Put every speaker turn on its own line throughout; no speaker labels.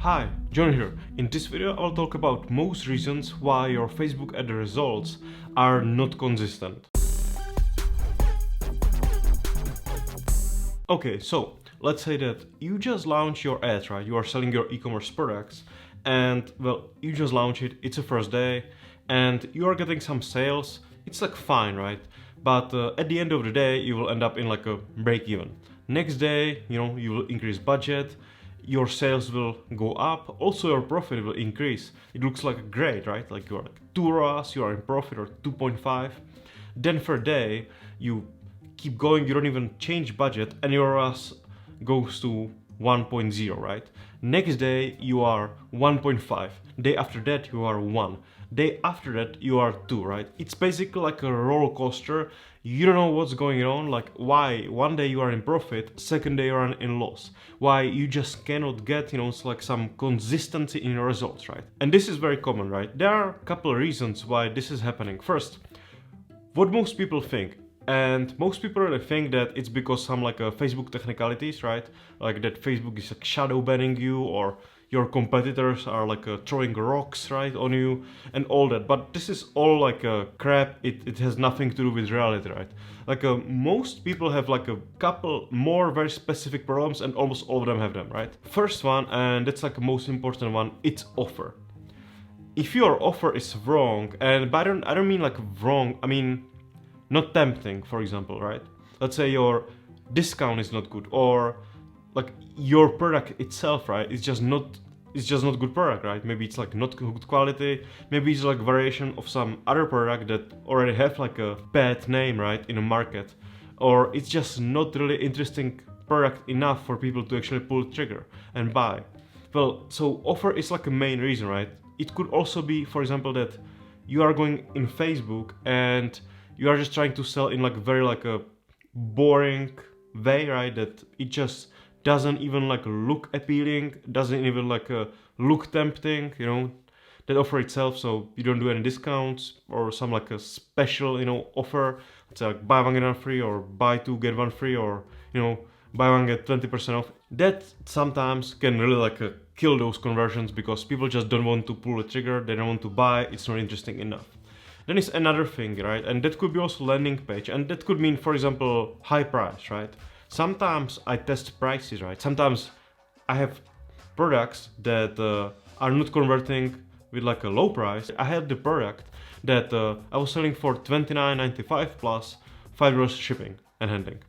Hi, John here. In this video I'll talk about most reasons why your Facebook ad results are not consistent. Okay, so let's say that you just launch your ad, right? You are selling your e-commerce products and well, you just launch it, it's the first day and you are getting some sales. It's like fine, right? But at the end of the day, you will end up in like a break even. Next day, you will increase budget, your sales will go up, also your profit will increase. It looks like great, right? Like you're like 2 ROAS, you are in profit or 2.5. Then for a day, you keep going, you don't even change budget and your ROAS goes to 1.0, right? Next day you are 1.5. Day after that you are 1. Day after that you are 2, right? It's basically like a roller coaster. You don't know what's going on, like why one day you are in profit, second day you are in loss. Why you just cannot get, it's like some consistency in your results, right? And this is very common, right? There are a couple of reasons why this is happening. First, what most people think. And most people really think that it's because some like Facebook technicalities, right? Like that Facebook is like shadow banning you or your competitors are like throwing rocks, right, on you and all that. But this is all like crap. It has nothing to do with reality, right? Like most people have like a couple more very specific problems and almost all of them have them, right? First one, and that's like the most important one, it's offer. If your offer is wrong, and I don't mean like wrong, I mean not tempting, for example, right? Let's say your discount is not good, or like your product itself, right? It's just not good product, right? Maybe it's like not good quality. Maybe it's like variation of some other product that already have like a bad name, right, in the market, or it's just not really interesting product enough for people to actually pull the trigger and buy. Well, so offer is like a main reason, right? It could also be, for example, that you are going in Facebook and you are just trying to sell in like very like a boring way, right? That it just doesn't even like look appealing, doesn't even like look tempting, that offer itself. So you don't do any discounts or some like a special, offer. It's like buy one get one free or buy two get one free or, buy one get 20% off. That sometimes can really like kill those conversions because people just don't want to pull the trigger. They don't want to buy. It's not interesting enough. Then is another thing, right? And that could be also landing page. And that could mean, for example, high price, right? Sometimes I test prices, right? Sometimes I have products that are not converting with like a low price. I had the product that I was selling for $29.95 plus €5 shipping and handling.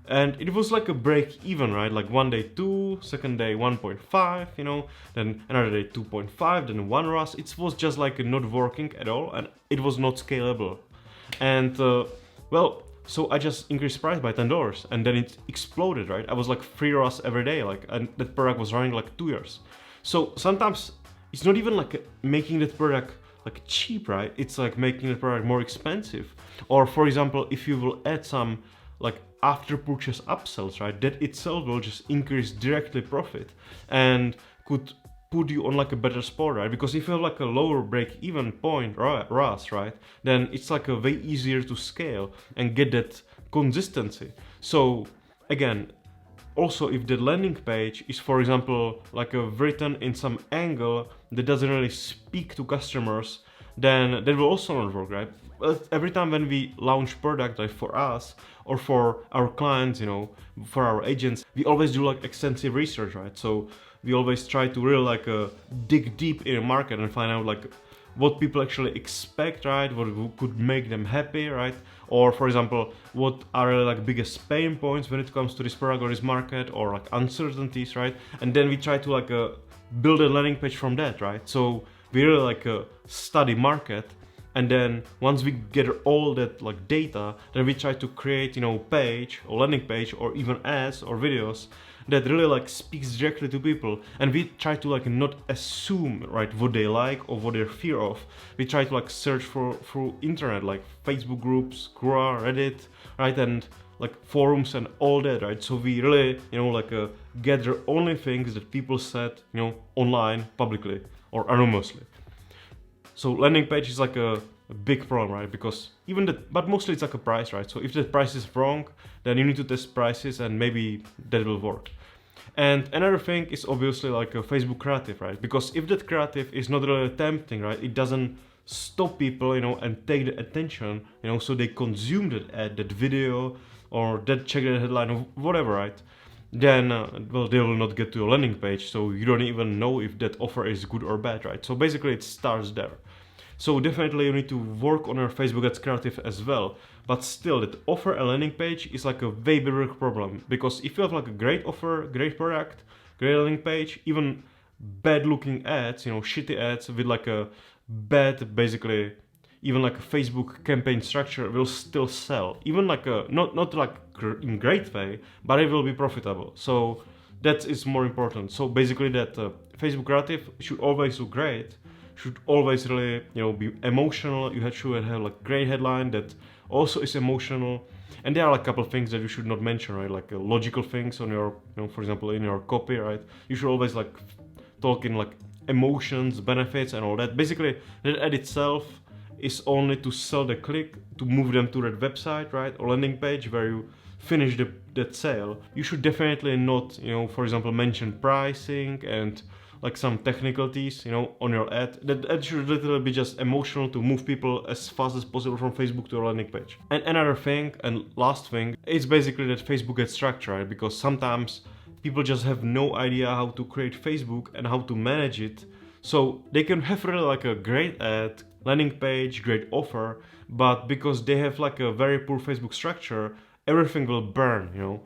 And it was like a break even, right? Like one day 2, second day 1.5, then another day 2.5, then 1 ROAS. It was just like not working at all and it was not scalable. And so I just increased price by $10 and then it exploded, right? I was like 3 ROAS every day, and that product was running like 2 years. So sometimes it's not even like making that product like cheap, right? It's like making the product more expensive. Or for example, if you will add some like after purchase upsells, right, that itself will just increase directly profit and could put you on like a better spot, right? Because if you have like a lower break even point ROAS, right, then it's like a way easier to scale and get that consistency. So again, also if the landing page is, for example, like written in some angle that doesn't really speak to customers, then that will also not work, right? Every time when we launch product, like for us or for our clients, for our agents, we always do like extensive research, right? So we always try to really like dig deep in the market and find out like what people actually expect, right? What could make them happy, right? Or for example, what are really like biggest pain points when it comes to this product or this market, or like uncertainties, right? And then we try to like build a landing page from that, right? So we really like study market, and then once we get all that like data, then we try to create page or landing page or even ads or videos that really like speaks directly to people. And we try to like not assume, right, what they like or what they're fear of. We try to like search through internet, like Facebook groups, Quora, Reddit, right, and like forums and all that, right? So we really gather only things that people said online publicly or anonymously. So landing page is like a big problem, right? Because but mostly it's like a price, right? So if the price is wrong, then you need to test prices and maybe that will work. And another thing is obviously like a Facebook creative, right? Because if that creative is not really tempting, right, it doesn't stop people, and take the attention, so they consume that ad, that video, or that check the headline or whatever, right? Then, well, they will not get to your landing page, so you don't even know if that offer is good or bad, right? So basically it starts there. So definitely you need to work on your Facebook ads creative as well. But still, that offer a landing page is like a way bigger problem, because if you have like a great offer, great product, great landing page, even bad looking ads, shitty ads with like a bad, basically, even like a Facebook campaign structure will still sell. Even like a, not like in great way, but it will be profitable. So that is more important. So basically that Facebook creative should always look great, should always really, be emotional. You should have like great headline that also is emotional. And there are like a couple of things that you should not mention, right? Like logical things on your, for example, in your copy, right? You should always like talk in like emotions, benefits, and all that. Basically, that ad itself is only to sell the click, to move them to that website, right? Or landing page where you finish that sale. You should definitely not, for example, mention pricing and like some technicalities, on your ad. That ad should literally be just emotional to move people as fast as possible from Facebook to your landing page. And another thing, and last thing, is basically that Facebook ad structure, right? Because sometimes people just have no idea how to create Facebook and how to manage it. So they can have really like a great ad, landing page, great offer, but because they have like a very poor Facebook structure, everything will burn,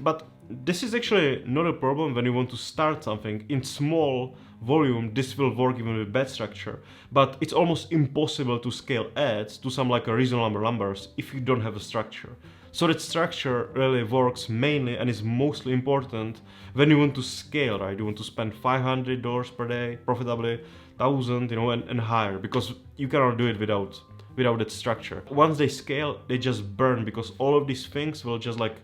but this is actually not a problem when you want to start something in small volume. This will work even with bad structure, but it's almost impossible to scale ads to some like a reasonable numbers if you don't have a structure. So that structure really works mainly and is mostly important when you want to scale, right? You want to spend $500 per day profitably, 1,000, and higher, because you cannot do it without that structure. Once they scale, they just burn, because all of these things will just like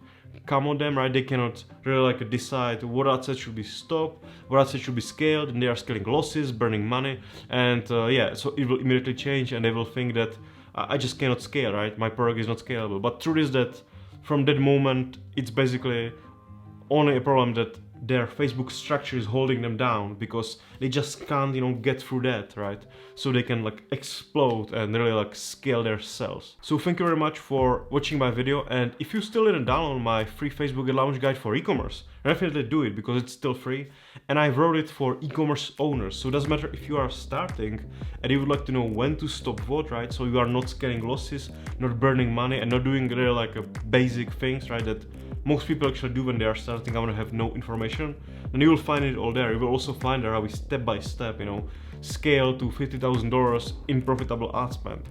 come on them, right? They cannot really like decide what assets should be stopped, what assets should be scaled, and they are scaling losses, burning money, and so it will immediately change, and they will think that I just cannot scale, right? My product is not scalable. But truth is that from that moment, it's basically only a problem that their Facebook structure is holding them down, because they just can't, get through that, right? So they can like explode and really like scale their sales. So thank you very much for watching my video, and if you still didn't download my free Facebook ad launch guide for e-commerce, definitely do it, because it's still free, and I wrote it for e-commerce owners. So it doesn't matter if you are starting and you would like to know when to stop what, right? So you are not scaling losses, not burning money, and not doing really like a basic things, right, that most people actually do when they are starting. I want to have no information, and you will find it all there. You will also find there how we step by step, scale to $50,000 in profitable ad spend.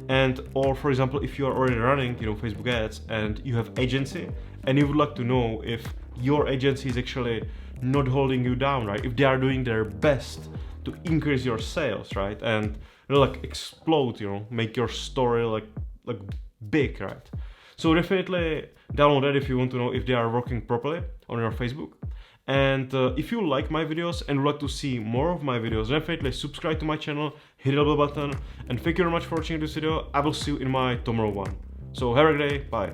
And or for example, if you are already running, Facebook ads, and you have agency, and you would like to know if your agency is actually not holding you down, right? If they are doing their best to increase your sales, right? And like explode, make your story like big, right? So definitely download that if you want to know if they are working properly on your Facebook. And if you like my videos and would like to see more of my videos, definitely subscribe to my channel, hit the bell button, and thank you very much for watching this video. I will see you in my tomorrow one. So have a great day, bye.